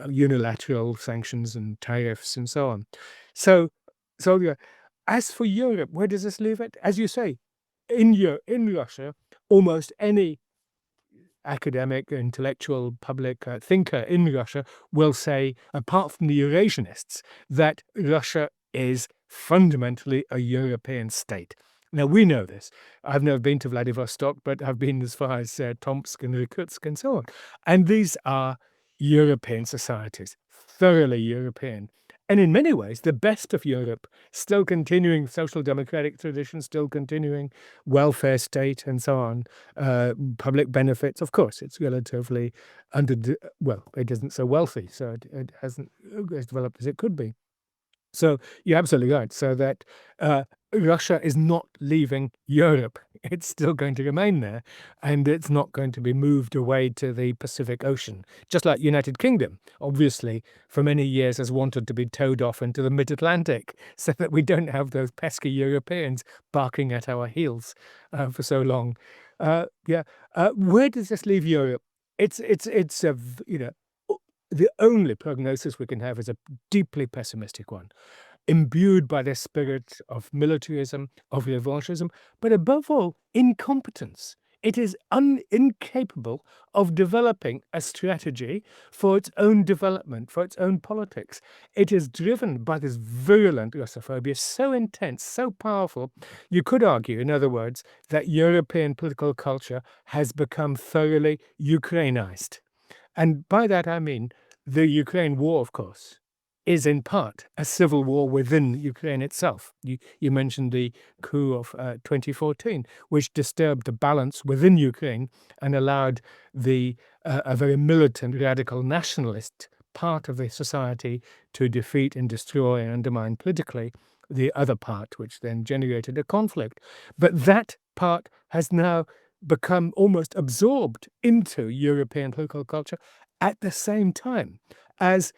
unilateral sanctions and tariffs and so on. So as for Europe, where does this leave it? As you say, in Russia, almost any academic, intellectual, public thinker in Russia will say, apart from the Eurasianists, that Russia is fundamentally a European state. Now, we know this. I've never been to Vladivostok, but I've been as far as Tomsk and Irkutsk and so on. And these are European societies, thoroughly European. And in many ways, the best of Europe, still continuing social democratic traditions, still continuing welfare state and so on, public benefits. Of course, it's relatively it isn't so wealthy, so it hasn't as developed as it could be. So you're absolutely right. So that Russia is not leaving Europe. It's still going to remain there, and it's not going to be moved away to the Pacific Ocean. Just like United Kingdom, obviously, for many years has wanted to be towed off into the mid-Atlantic so that we don't have those pesky Europeans barking at our heels for so long. Where does this leave Europe? It's the only prognosis we can have is a deeply pessimistic one. imbued by the spirit of militarism, of revanchism, but above all, incompetence. It is incapable of developing a strategy for its own development, for its own politics. It is driven by this virulent Russophobia, so intense, so powerful. You could argue, in other words, that European political culture has become thoroughly Ukrainized. And by that I mean the Ukraine war, of course, is in part a civil war within Ukraine itself. You mentioned the coup of 2014, which disturbed the balance within Ukraine and allowed a very militant, radical nationalist part of the society to defeat and destroy and undermine politically the other part, which then generated a conflict. But that part has now become almost absorbed into European political culture at the same time as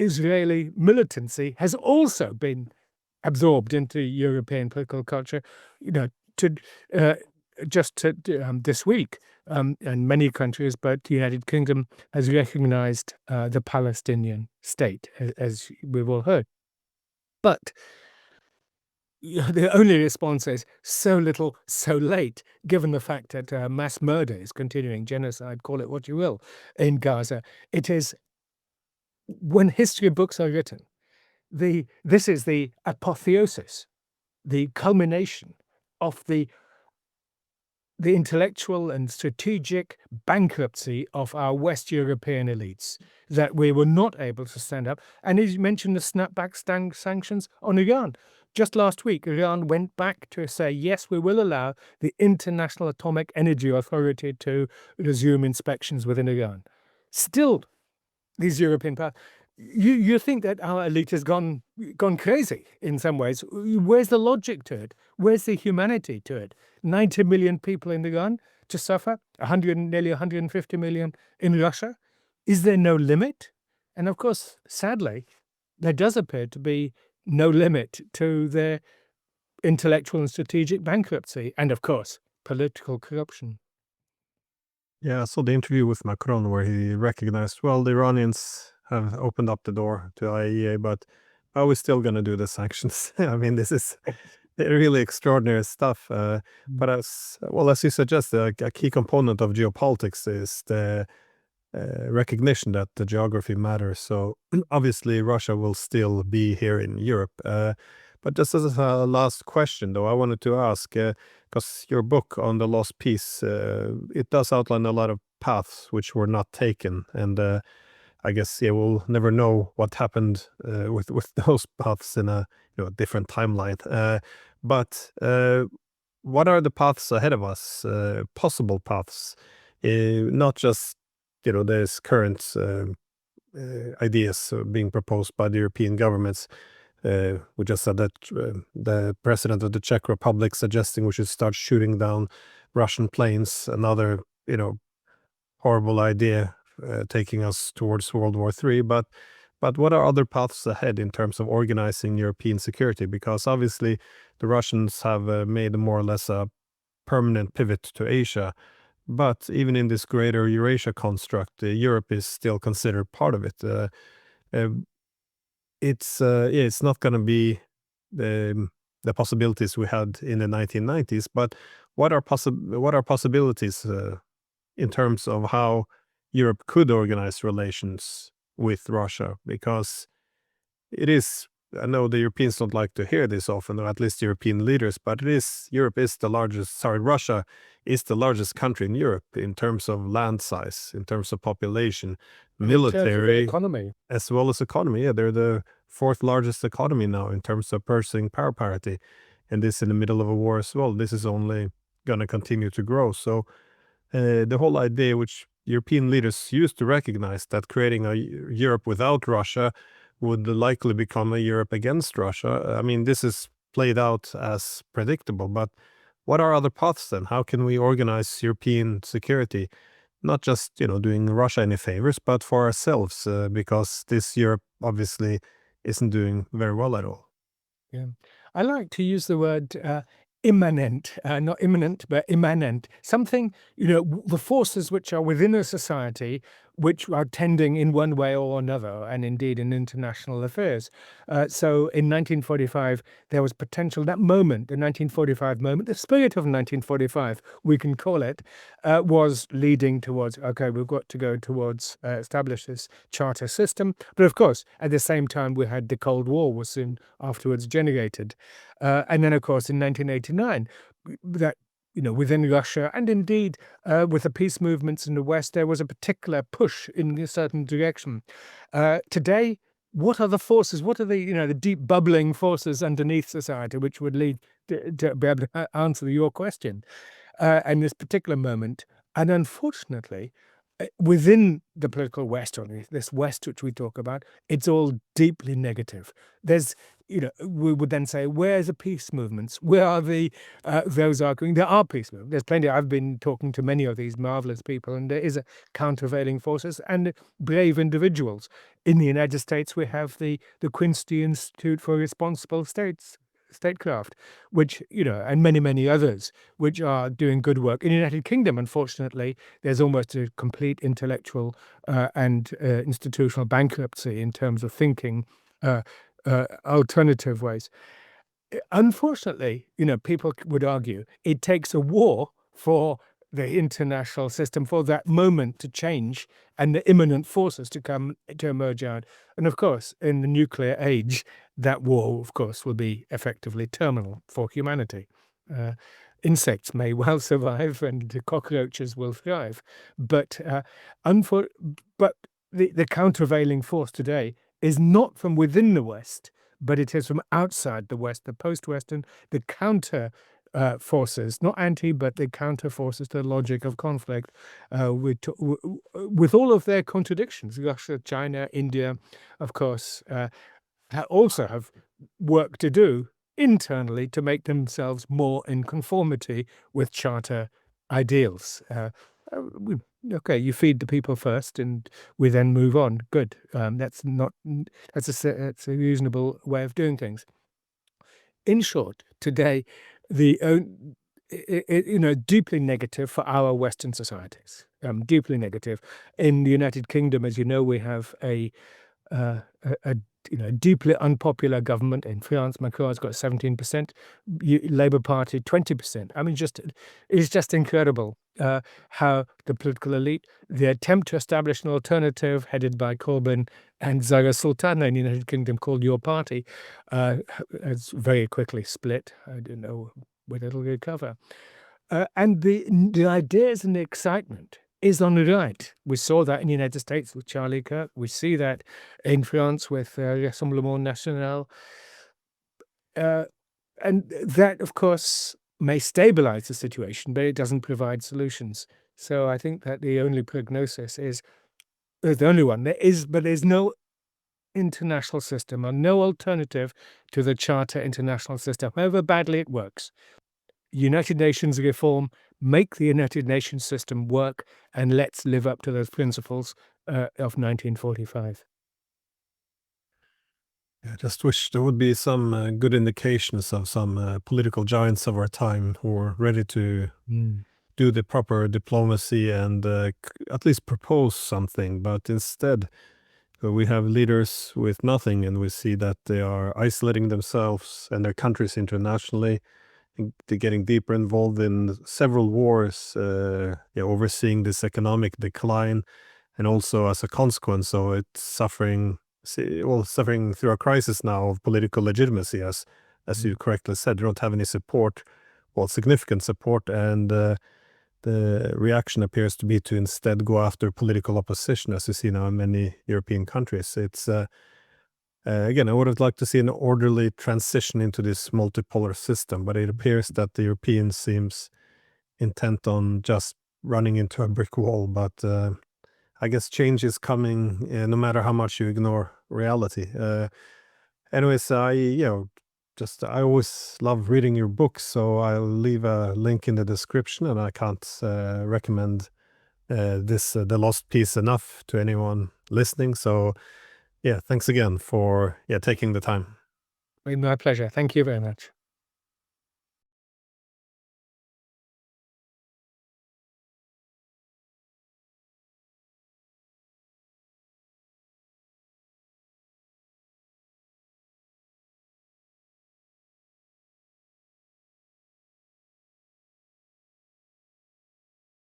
Israeli militancy has also been absorbed into European political culture. To this week, and many countries, but the United Kingdom has recognized the Palestinian state, as we've all heard. But the only response is so little, so late, given the fact that mass murder is continuing, genocide, call it what you will, in Gaza. It is, when history books are written, this is the apotheosis, the culmination of the intellectual and strategic bankruptcy of our West European elites, that we were not able to stand up. And as you mentioned, the snapback sanctions on Iran. Just last week, Iran went back to say, yes, we will allow the International Atomic Energy Authority to resume inspections within Iran. Still, these European powers, you think that our elite has gone crazy in some ways. Where's the logic to it? Where's the humanity to it? 90 million people in Iran to suffer, nearly 150 million in Russia. Is there no limit? And of course, sadly, there does appear to be no limit to their intellectual and strategic bankruptcy, and of course, political corruption. Yeah, I saw the interview with Macron where he recognized, well, the Iranians have opened up the door to IAEA, but are we still going to do the sanctions? I mean, this is really extraordinary stuff. But as you suggest, a key component of geopolitics is the recognition that the geography matters. So obviously Russia will still be here in Europe. But just as a last question, though, I wanted to ask, because your book on the lost peace, it does outline a lot of paths which were not taken. And I guess, we'll never know what happened with those paths in a different timeline. But what are the paths ahead of us, possible paths, not just there's current ideas being proposed by the European governments. We just said that the president of the Czech Republic suggesting we should start shooting down Russian planes, another horrible idea taking us towards World War III. But what are other paths ahead in terms of organizing European security? Because obviously the Russians have made more or less a permanent pivot to Asia. But even in this greater Eurasia construct, Europe is still considered part of it. It's not going to be the possibilities we had in the 1990s. But what are possibilities in terms of how Europe could organize relations with Russia? Because it is, I know the Europeans don't like to hear this often, or at least European leaders, but Russia is the largest country in Europe in terms of land size, in terms of population, military, economy, as well as economy. Yeah, they're the fourth largest economy now in terms of purchasing power parity. And this in the middle of a war as well. This is only going to continue to grow. So the whole idea, which European leaders used to recognize, that creating a Europe without Russia would likely become a Europe against Russia. I mean, this is played out as predictable, but what are other paths then? How can we organize European security? Not just, doing Russia any favors, but for ourselves, because this Europe obviously isn't doing very well at all. Yeah. I like to use the word immanent, not imminent, but immanent. Something, the forces which are within a society which are tending in one way or another, and indeed in international affairs. So in 1945, there was potential. That moment, the 1945 moment, the spirit of 1945, we can call it, was leading towards, okay, we've got to go towards establish this charter system. But of course, at the same time, we had the Cold War was soon afterwards generated. And then, of course, in 1989, that within Russia and indeed with the peace movements in the West, there was a particular push in a certain direction. Today, what are the forces? What are the deep bubbling forces underneath society which would lead to be able to answer your question in this particular moment? And unfortunately, within the political West, or this West which we talk about, it's all deeply negative. There's, we would then say, where's the peace movements? Where are those arguing? There are peace movements. There's plenty. I've been talking to many of these marvelous people, and there is a countervailing forces and brave individuals. In the United States, we have the Quincy Institute for Responsible Statecraft, which, and many, many others, which are doing good work. In the United Kingdom, unfortunately, there's almost a complete intellectual and institutional bankruptcy in terms of thinking alternative ways. Unfortunately, people would argue it takes a war for the international system, for that moment to change and the imminent forces to emerge out. And of course, in the nuclear age, that war, of course, will be effectively terminal for humanity. Insects may well survive and the cockroaches will thrive, but the countervailing force today is not from within the West, but it is from outside the West, the post-Western, the counter forces, not anti, but the counter forces to the logic of conflict, with all of their contradictions. Russia, China, India, of course, also have work to do internally to make themselves more in conformity with charter ideals. Okay, you feed the people first, and we then move on. Good. That's a reasonable way of doing things. In short, today, deeply negative for our Western societies. Deeply negative. In the United Kingdom, as you know, we have a deeply unpopular government. In France, Macron's got 17%, Labour Party 20%. I mean, it's just incredible how the political elite, the attempt to establish an alternative headed by Corbyn and Zara Sultana in the United Kingdom, called Your Party, has very quickly split. I don't know whether it'll recover. And the ideas and the excitement is on the right. We saw that in the United States with Charlie Kirk. We see that in France with Rassemblement National. And that, of course, may stabilize the situation, but it doesn't provide solutions. So I think that the only prognosis is the only one. There's no international system or no alternative to the Charter international system, however badly it works. United Nations reform, make the United Nations system work, and let's live up to those principles of 1945. I just wish there would be some good indications of some political giants of our time who are ready to do the proper diplomacy and at least propose something. But instead, we have leaders with nothing, and we see that they are isolating themselves and their countries internationally. They're getting deeper involved in several wars, overseeing this economic decline, and also as a consequence, so it's suffering through a crisis now of political legitimacy, as you correctly said. They don't have any support, significant support, and the reaction appears to be to instead go after political opposition, as you see now in many European countries. It's again, I would have liked to see an orderly transition into this multipolar system, but it appears that the Europeans seems intent on just running into a brick wall. But I guess change is coming, no matter how much you ignore reality. Anyways, I always love reading your books, so I'll leave a link in the description, and I can't recommend The Lost Piece enough to anyone listening. So yeah, thanks again for taking the time. My pleasure. Thank you very much.